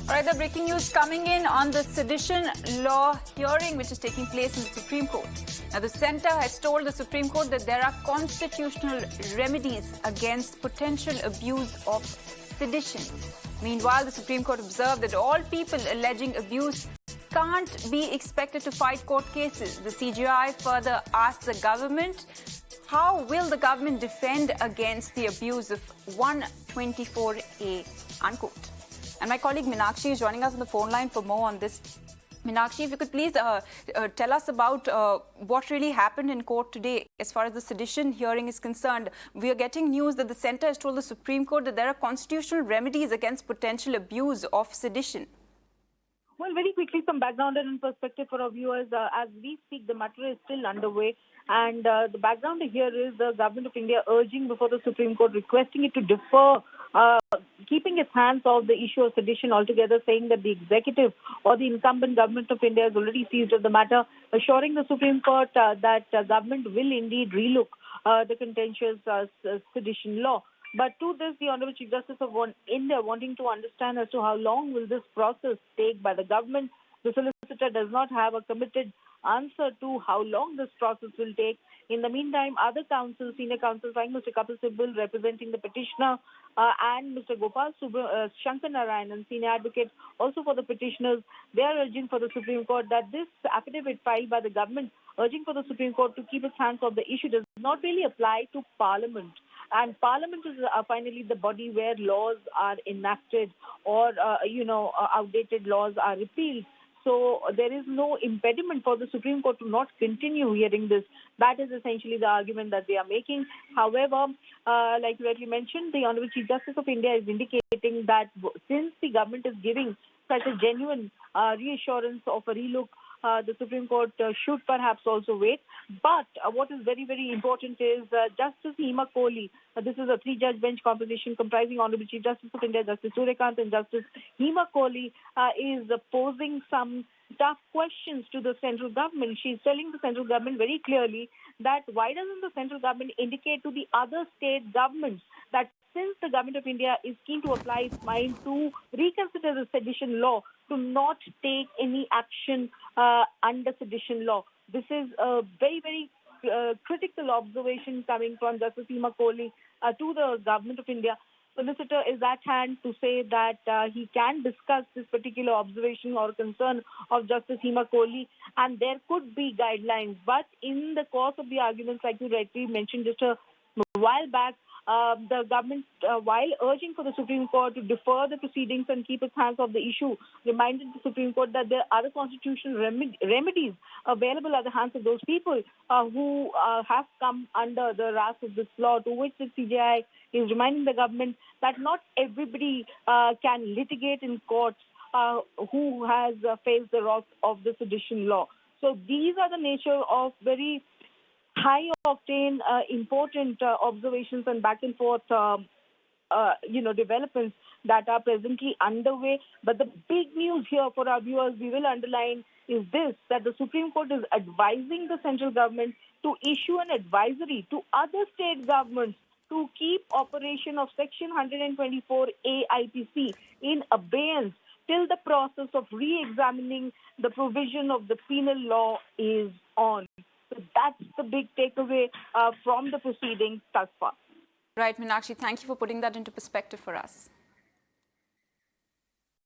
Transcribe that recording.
All right, the breaking news coming in on the sedition law hearing which is taking place in the Supreme Court. Now, the centre has told the Supreme Court that there are constitutional remedies against potential abuse of sedition. Meanwhile, the Supreme Court observed that all people alleging abuse can't be expected to fight court cases. The CJI further asked the government, how will the government defend against the abuse of 124A, unquote. And my colleague Meenakshi is joining us on the phone line for more on this. Meenakshi, if you could please tell us about what really happened in court today as far as the sedition hearing is concerned. We are getting news that the centre has told the Supreme Court that there are constitutional remedies against potential abuse of sedition. Well, very quickly, some background and perspective for our viewers. As we speak, the matter is still underway. And the background here is the Government of India urging before the Supreme Court, requesting it to defer, keeping its hands off the issue of sedition altogether, saying that the executive or the incumbent Government of India has already seized of the matter, assuring the Supreme Court that government will indeed relook the contentious sedition law. But to this, the Honourable Chief Justice of India wanting to understand as to how long will this process take by the government. The solicitor does not have a committed answer to how long this process will take. In the meantime, other counsel, senior counsel, like Mr. Kapil Sibal representing the petitioner and Mr. Gopal Shankar Narayanan, senior advocate also for the petitioners, they are urging for the Supreme Court that this affidavit filed by the government urging for the Supreme Court to keep its hands off the issue does not really apply to Parliament. And Parliament is finally the body where laws are enacted or, outdated laws are repealed. So there is no impediment for the Supreme Court to not continue hearing this. That is essentially the argument that they are making. However, like you rightly mentioned, the Honourable Chief Justice of India is indicating that since the government is giving such a genuine reassurance of a relook, the Supreme Court should perhaps also wait. But what is very, very important is Justice Hema Kohli. This is a three-judge bench composition comprising Honourable Chief Justice of India, Justice Suryakant and Justice Hema Kohli, is posing some tough questions to the central government. She's telling the central government very clearly that why doesn't the central government indicate to the other state governments that since the Government of India is keen to apply its mind to reconsider the sedition law, to not take any action under sedition law. This is a very, very critical observation coming from Justice Hema Kohli to the Government of India. Solicitor is at hand to say that he can discuss this particular observation or concern of Justice Hema Kohli, and there could be guidelines. But in the course of the arguments, like you rightly mentioned just a while back, the government, while urging for the Supreme Court to defer the proceedings and keep its hands off the issue, reminded the Supreme Court that there are other constitutional remedies available at the hands of those people who have come under the wrath of this law, to which the CJI is reminding the government that not everybody can litigate in courts who has faced the wrath of the sedition law. So these are the nature of very high-octane, important observations and back-and-forth, developments that are presently underway. But the big news here for our viewers, we will underline, is this, that the Supreme Court is advising the central government to issue an advisory to other state governments to keep operation of Section 124A IPC in abeyance till the process of re-examining the provision of the penal law is on. So that's the big takeaway from the proceedings thus far. Right, Meenakshi, thank you for putting that into perspective for us.